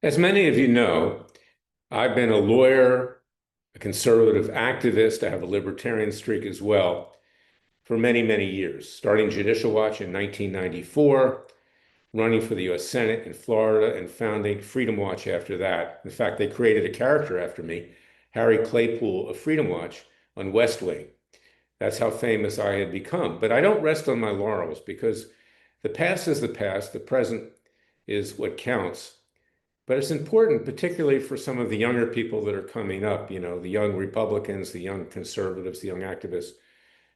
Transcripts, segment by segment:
As many of you know, I've been a lawyer, a conservative activist. I have a libertarian streak as well for many, many years, starting Judicial Watch in 1994, running for the US Senate in Florida, and founding Freedom Watch after that. In fact, they created a character after me, Harry Claypool of Freedom Watch on West Wing. That's how famous I had become. But I don't rest on my laurels because the past is the past, the present is what counts. But it's important, particularly for some of the younger people that are coming up, the young Republicans, the young conservatives, the young activists,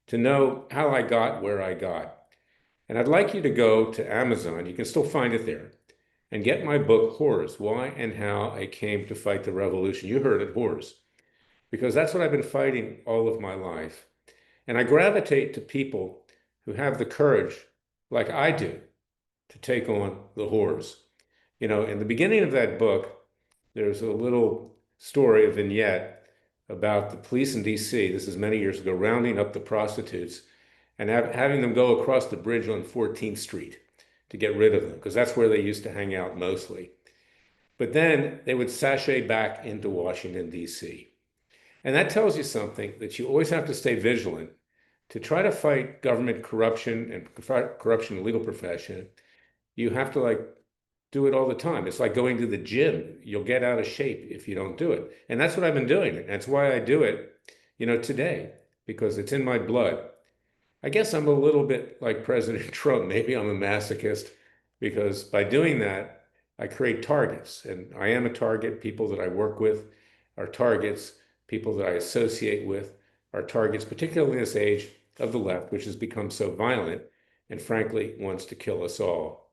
to know how I got where I got. And I'd like you to go to Amazon, you can still find it there, and get my book, Whores, Why and How I Came to Fight the Revolution. You heard it, whores, because that's what I've been fighting all of my life. And I gravitate to people who have the courage, like I do, to take on the whores. In the beginning of that book, there's a little story, a vignette about the police in DC, this is many years ago, rounding up the prostitutes and having them go across the bridge on 14th Street to get rid of them, because that's where they used to hang out mostly. But then they would sashay back into Washington, D.C. And that tells you something that you always have to stay vigilant to try to fight government corruption and corruption in the legal profession. You have to do it all the time. It's like going to the gym. You'll get out of shape if you don't do it. And that's what I've been doing. That's why I do it, today, because it's in my blood. I guess I'm a little bit like President Trump. Maybe I'm a masochist because by doing that, I create targets. And I am a target. People that I work with are targets. People that I associate with are targets, particularly in this age of the left, which has become so violent and frankly wants to kill us all.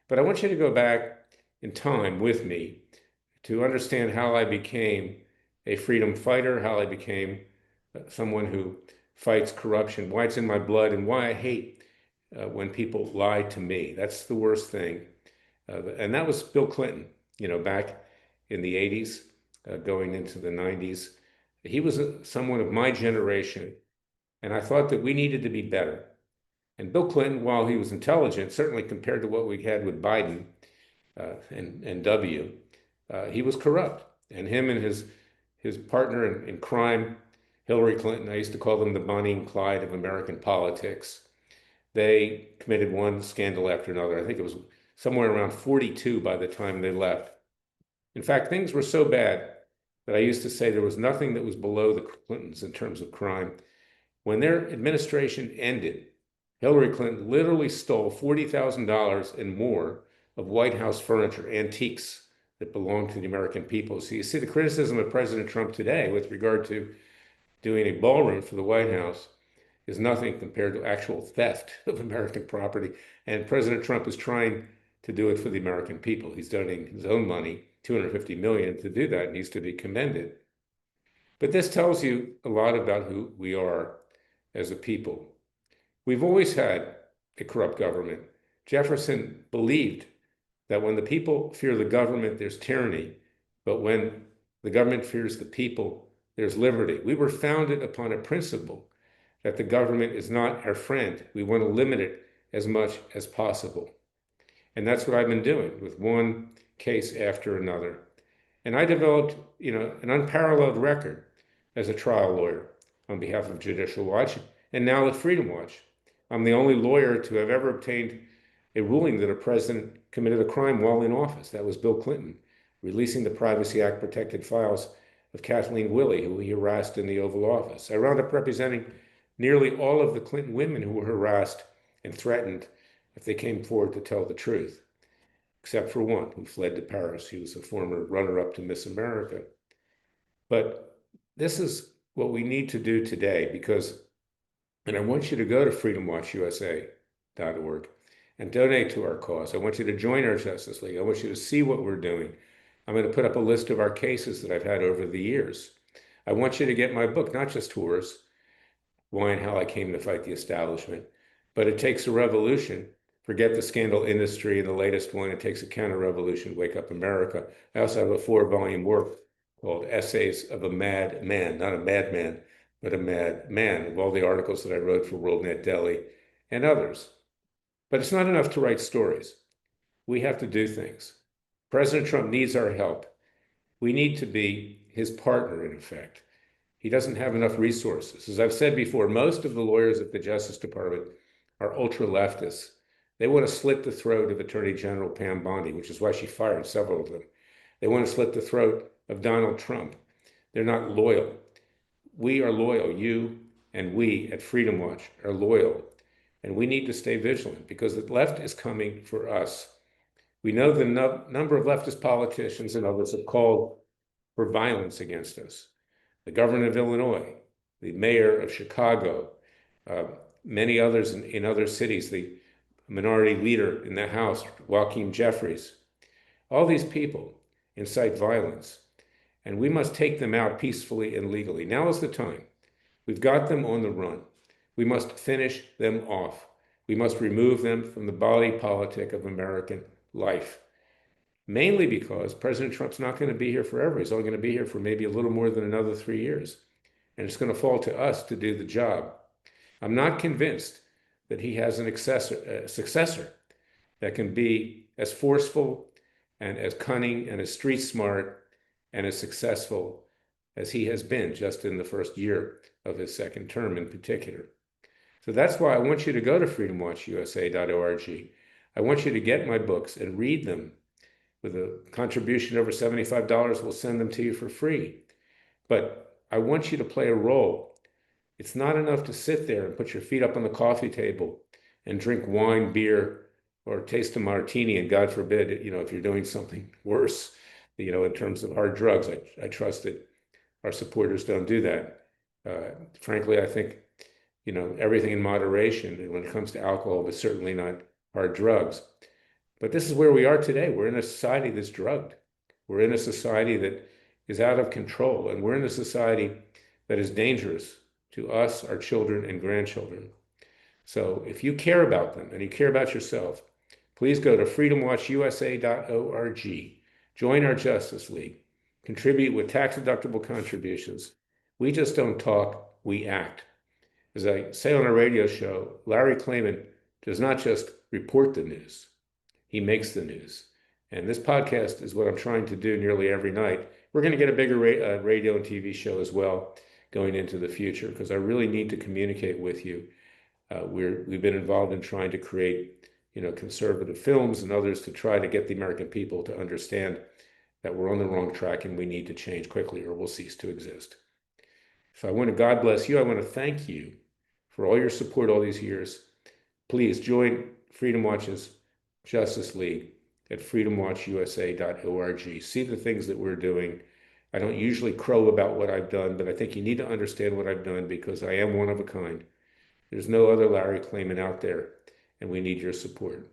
But I want you to go back in time with me to understand how I became a freedom fighter, how I became someone who fights corruption, why it's in my blood, and why I hate when people lie to me. That's the worst thing. And that was Bill Clinton, back in the 80s, going into the 90s. He was someone of my generation, and I thought that we needed to be better. And Bill Clinton, while he was intelligent, certainly compared to what we had with Biden and W, he was corrupt. And him and his partner in crime, Hillary Clinton, I used to call them the Bonnie and Clyde of American politics. They committed one scandal after another. I think it was somewhere around 42 by the time they left. In fact, things were so bad that I used to say there was nothing that was below the Clintons in terms of crime. When their administration ended, Hillary Clinton literally stole $40,000 and more of White House furniture, antiques that belonged to the American people. So you see the criticism of President Trump today with regard to doing a ballroom for the White House is nothing compared to actual theft of American property. And President Trump is trying to do it for the American people. He's donating his own money, $250 million, to do that. It needs to be commended. But this tells you a lot about who we are as a people. We've always had a corrupt government. Jefferson believed that when the people fear the government, there's tyranny. But when the government fears the people, there's liberty. We were founded upon a principle that the government is not our friend. We want to limit it as much as possible. And that's what I've been doing with one case after another. And I developed, an unparalleled record as a trial lawyer on behalf of Judicial Watch and now at Freedom Watch. I'm the only lawyer to have ever obtained a ruling that a president committed a crime while in office. That was Bill Clinton, releasing the Privacy Act protected files of Kathleen Willey, who he harassed in the Oval Office. I wound up representing nearly all of the Clinton women who were harassed and threatened if they came forward to tell the truth, except for one who fled to Paris. He was a former runner-up to Miss America. But this is what we need to do today because, and I want you to go to freedomwatchusa.org and donate to our cause. I want you to join our Justice League. I want you to see what we're doing. I'm going to put up a list of our cases that I've had over the years. I want you to get my book, not just Whores, Why and How I Came to Fight the Establishment, but It Takes a Revolution. Forget the scandal industry and the latest one. It Takes a Counter-Revolution, Wake Up America. I also have a 4-volume work called Essays of a Mad Man, not a madman, but a mad man, of all the articles that I wrote for WorldNet Daily and others. But it's not enough to write stories. We have to do things. President Trump needs our help. We need to be his partner, in effect. He doesn't have enough resources. As I've said before, most of the lawyers at the Justice Department are ultra leftists. They want to slit the throat of Attorney General Pam Bondi, which is why she fired several of them. They want to slit the throat of Donald Trump. They're not loyal. We are loyal. You and we at Freedom Watch are loyal. And we need to stay vigilant because the left is coming for us. We know the number of leftist politicians and others have called for violence against us. The governor of Illinois, the mayor of Chicago, many others in other cities, the minority leader in the House, Joaquin Jeffries. All these people incite violence, and we must take them out peacefully and legally. Now is the time. We've got them on the run. We must finish them off. We must remove them from the body politic of American life. Mainly because President Trump's not going to be here forever. He's only going to be here for maybe a little more than another 3 years. And it's going to fall to us to do the job. I'm not convinced that he has a successor that can be as forceful and as cunning and as street smart and as successful as he has been just in the first year of his second term in particular. So that's why I want you to go to freedomwatchusa.org. I want you to get my books and read them. With a contribution over $75, we'll send them to you for free. But I want you to play a role. It's not enough to sit there and put your feet up on the coffee table and drink wine, beer, or taste a martini, and God forbid, if you're doing something worse, in terms of hard drugs. I trust that our supporters don't do that. Frankly, I think, everything in moderation when it comes to alcohol, but certainly not hard drugs. But this is where we are today. We're in a society that's drugged. We're in a society that is out of control, and we're in a society that is dangerous to us, our children, and grandchildren. So if you care about them and you care about yourself, please go to freedomwatchusa.org. Join our Justice League. Contribute with tax-deductible contributions. We just don't talk, we act. As I say on our radio show, Larry Klayman does not just report the news. He makes the news. And this podcast is what I'm trying to do nearly every night. We're going to get a bigger radio and TV show as well going into the future because I really need to communicate with you. We've been involved in trying to create, conservative films and others to try to get the American people to understand that we're on the wrong track and we need to change quickly or we'll cease to exist. So I want to God bless you. I want to thank you for all your support all these years. Please join Freedom Watch's Justice League at freedomwatchusa.org. See the things that we're doing. I don't usually crow about what I've done, but I think you need to understand what I've done because I am one of a kind. There's no other Larry Klayman out there, and we need your support.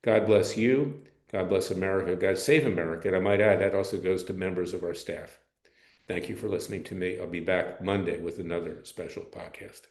God bless you. God bless America. God save America. And I might add, that also goes to members of our staff. Thank you for listening to me. I'll be back Monday with another special podcast.